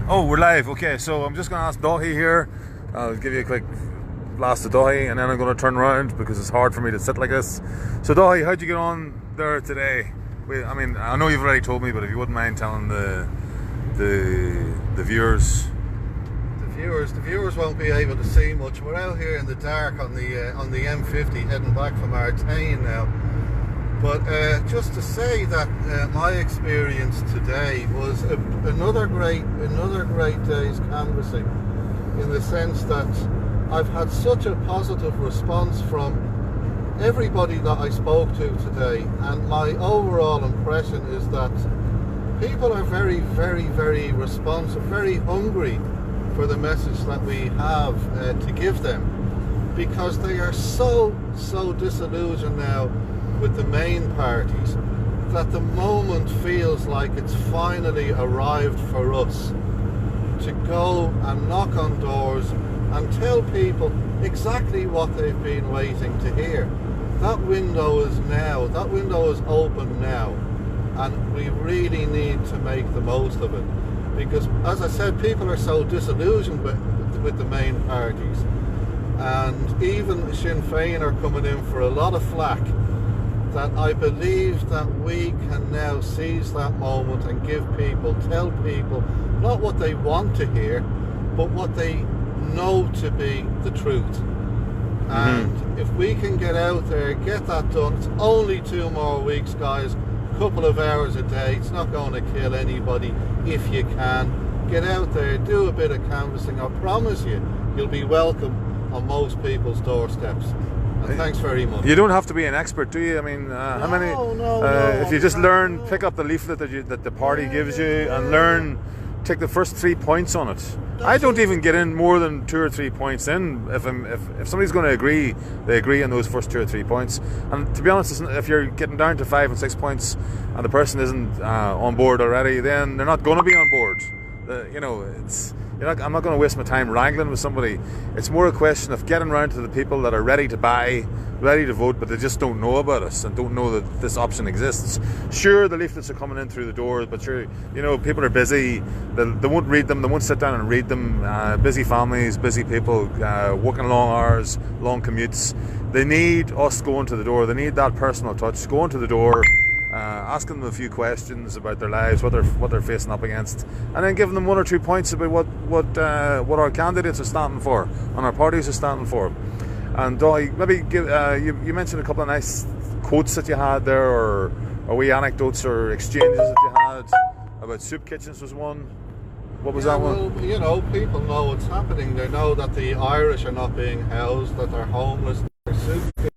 Oh, we're live. Okay, so I'm just going to ask Dahi here. I'll give you a quick blast of Dahi, and then I'm going to turn around because it's hard for me to sit like this. So Dahi, how'd you get on there today? I mean, I know you've already told me, but if you wouldn't mind telling the viewers. The viewers won't be able to see much. We're out here in the dark on the M50 heading back from Artane now. But just to say that my experience today was another great day's canvassing, in the sense that I've had such a positive response from everybody that I spoke to today, and my overall impression is that people are very, very, very responsive, very hungry for the message that we have to give them, because they are so disillusioned now with the main parties that the moment feels like it's finally arrived for us to go and knock on doors and tell people exactly what they've been waiting to hear. That window is open now, and we really need to make the most of it, because, as I said, people are so disillusioned with the main parties, and even Sinn Féin are coming in for a lot of flack, that I believe that we can now seize that moment and tell people not what they want to hear, but what they know to be the truth. And if we can get out there, get that done, it's only 2 more weeks, guys, couple of hours a day, it's not going to kill anybody. If you can, get out there, do a bit of canvassing. I promise you'll be welcome on most people's doorsteps. And thanks very much. You don't have to be an expert, do you? I mean, how many? If you just pick up the leaflet that the party gives you, and take the first 3 points on it. I don't even get in more than 2 or 3 points in. If somebody's going to agree, they agree on those first 2 or 3 points. And to be honest, if you're getting down to 5 and 6 points, and the person isn't on board already, then they're not going to be on board. I'm not going to waste my time wrangling with somebody. It's more a question of getting around to the people that are ready to buy, ready to vote, but they just don't know about us and don't know that this option exists. Sure, the leaflets are coming in through the doors, but people are busy. They won't read them. They won't sit down and read them. Busy families, busy people, working long hours, long commutes. They need us going to the door. They need that personal touch, going to the door, asking them a few questions about their lives, what they're facing up against, and then giving them 1 or 2 points about what our candidates are standing for and our parties are standing for. And maybe give you mentioned a couple of nice quotes that you had there, or wee anecdotes or exchanges that you had about soup kitchens was one. What was that one? Well, people know what's happening. They know that the Irish are not being housed, that they're homeless. There's soup kitchens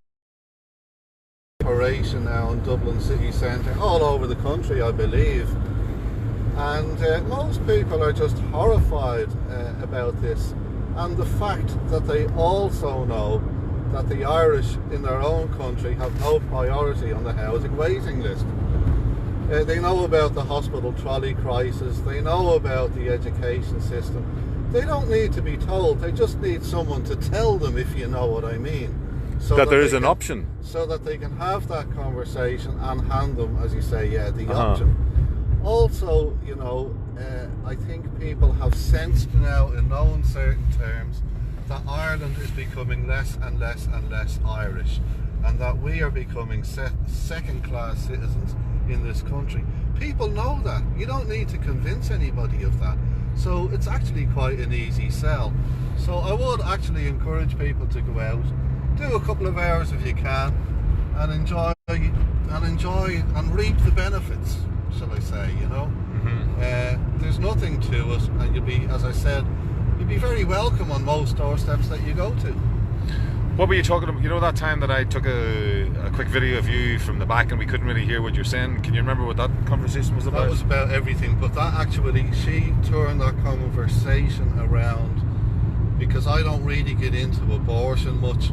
operation now in Dublin city centre, all over the country, I believe. And most people are just horrified about this. And the fact that they also know that the Irish in their own country have no priority on the housing waiting list. They know about the hospital trolley crisis, they know about the education system. They don't need to be told, they just need someone to tell them, if you know what I mean. So that there is an option. So that they can have that conversation and hand them, as you say, the option. Also, I think people have sensed now, in no uncertain terms, that Ireland is becoming less and less and less Irish, and that we are becoming second-class citizens in this country. People know that. You don't need to convince anybody of that. So it's actually quite an easy sell. So I would actually encourage people to go out, do a couple of hours if you can, and enjoy and reap the benefits, shall I say, There's nothing to it, and you'll be, as I said, you'll be very welcome on most doorsteps that you go to. What were you talking about? That time that I took a quick video of you from the back and we couldn't really hear what you're saying? Can you remember what that conversation was about? That was about everything, but that actually, she turned that conversation around, because I don't really get into abortion much,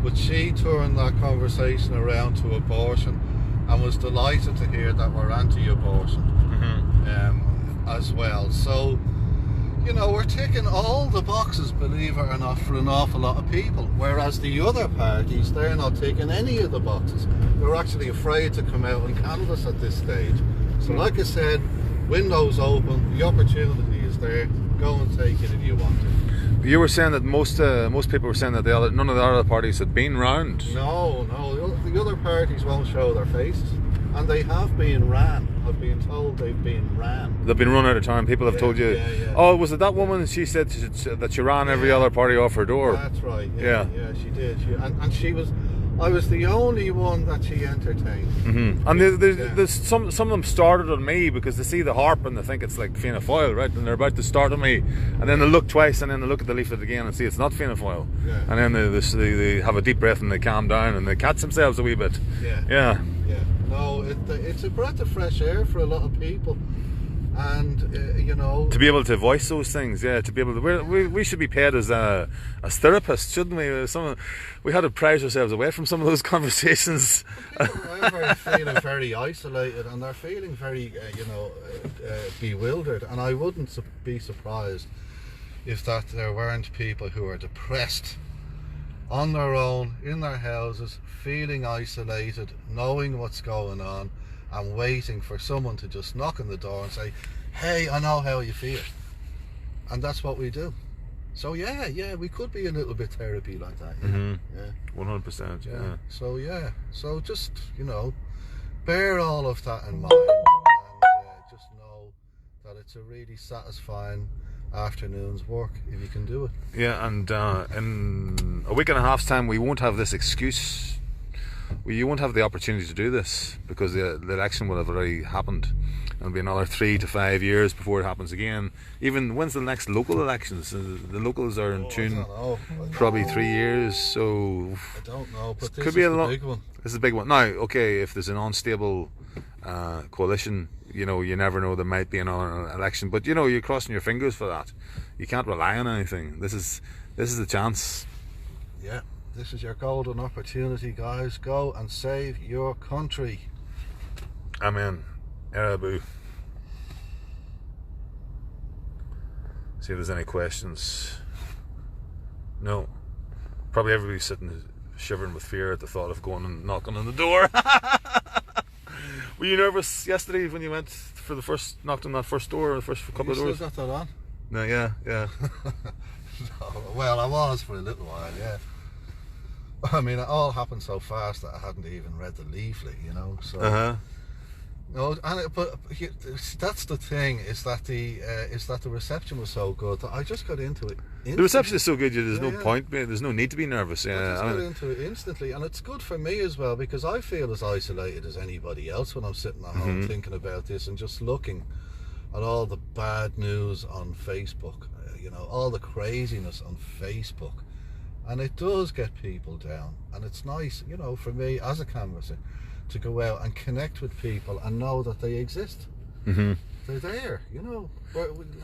but she turned that conversation around to abortion and was delighted to hear that we're anti-abortion as well. So, we're ticking all the boxes, believe it or not, for an awful lot of people, whereas the other parties, they're not ticking any of the boxes. They're actually afraid to come out and canvass at this stage. So like I said, windows open, the opportunity is it's there. Go and take it if you want it. You were saying that most people were saying that none of the other parties had been round. No, the other parties won't show their faces, and they have been ran. I've been told they've been ran. They've been run out of time. People have told you. Yeah. Oh, was it that woman? She said that she ran every other party off her door. That's right. Yeah, she did. And she was. I was the only one that she entertained. Mm-hmm. And there's some of them started on me because they see the harp and they think it's like Fianna Fáil, right? And they're about to start on me, and then they look twice, and then they look at the leaflet again and see it's not Fianna Fáil. Yeah. And then they have a deep breath and they calm down and they catch themselves a wee bit. Yeah. No, it's a breath of fresh air for a lot of people. And you know, to be able to voice those things, to be able to, we should be paid as therapists, shouldn't we? We had to prize ourselves away from some of those conversations. People are feeling very isolated, and they're feeling very, bewildered. And I wouldn't be surprised if that there weren't people who are depressed on their own in their houses, feeling isolated, knowing what's going on, and waiting for someone to just knock on the door and say, "Hey, I know how you feel," and that's what we do. So we could be a little bit therapy like that. 100%. So just bear all of that in mind, and just know that it's a really satisfying afternoon's work if you can do it. Yeah, and in a week and a half's time, we won't have this excuse. You won't have the opportunity to do this because the election will have already happened. It'll be another 3 to 5 years before it happens again. Even when's the next local elections? The locals are in tune. Probably 3 years. So I don't know, but this could be is the big one. This is a big one. Now, okay, if there's an unstable coalition, you never know. There might be another election, but you're crossing your fingers for that. You can't rely on anything. This is the chance. Yeah. This is your golden opportunity, guys. Go and save your country. Amen. Arabu. See if there's any questions. No. Probably everybody's sitting shivering with fear at the thought of going and knocking on the door. Were you nervous yesterday when you knocked on that first door, the first couple of doors? You still got that on? No, yeah. No, well, I was for a little while, yeah. I mean, it all happened so fast that I hadn't even read the leaflet, so. No, but that's the thing, is that the reception was so good that I just got into it instantly. The reception is so good, there's no point, there's no need to be nervous. I just got into it instantly, and it's good for me as well, because I feel as isolated as anybody else when I'm sitting at home thinking about this and just looking at all the bad news on Facebook, all the craziness on Facebook. And it does get people down, and it's nice, for me as a canvasser, to go out and connect with people and know that they exist. They're there,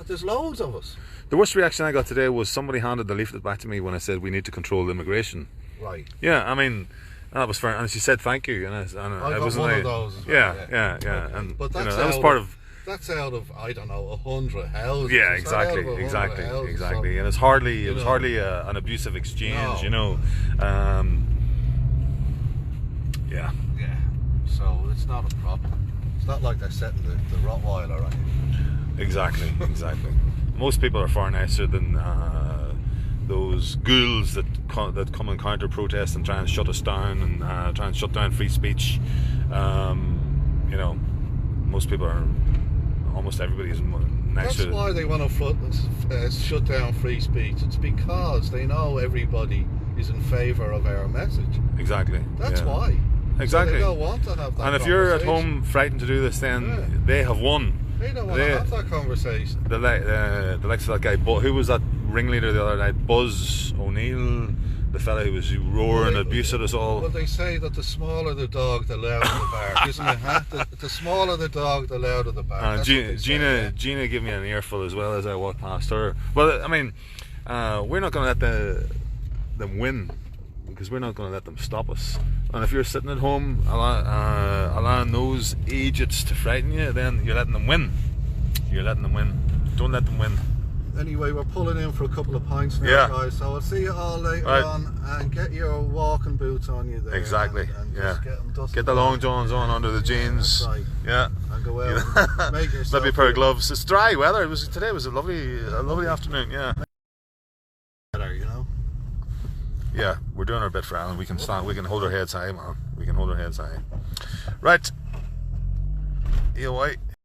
there's loads of us. The worst reaction I got today was somebody handed the leaflet back to me when I said we need to control immigration. Right. Yeah, I mean, that was fair, and she said thank you, and I got one of those as well. Yeah. Okay. And but that was part of. That's out of 100 houses. Yeah, exactly. And it's hardly an abusive exchange, Yeah. So it's not a problem. It's not like they're setting the Rottweiler on you. Exactly. Most people are far nicer than those ghouls that come and counter protest and try and shut us down and try and shut down free speech. Most people are. Almost everybody is nicer. That's why they want to shut down free speech. It's because they know everybody is in favour of our message. Exactly. That's why. Exactly. So they don't want to have that. And if you're at home frightened to do this, then they have won. They don't want to have that conversation. The likes of that guy, who was that ringleader the other night? Buzz O'Neill, the fella who was roaring abuse at us all. Well, they say that the smaller the dog, the louder the bark, isn't it? The smaller the dog, the louder the bark. Gina gave me an earful as well as I walked past her. Well, I mean, we're not going to let them win, because we're not going to let them stop us. And if you're sitting at home allowing those idiots to frighten you, then you're letting them win. Don't let them win. Anyway, we're pulling in for a couple of pints now, Yeah. guys. So I'll see you all later Right. on, and get your walking boots on you there. Exactly. And Yeah. just get them dusted. Get the long johns on under the jeans. That's right. Yeah. And go out and make yourself. Maybe a pair of feel gloves. It's dry weather. Today was a lovely afternoon. Yeah. better, you know. Yeah, we're doing our bit for Alan. We can hold our heads high, man. We can hold our heads high. Right. EOI.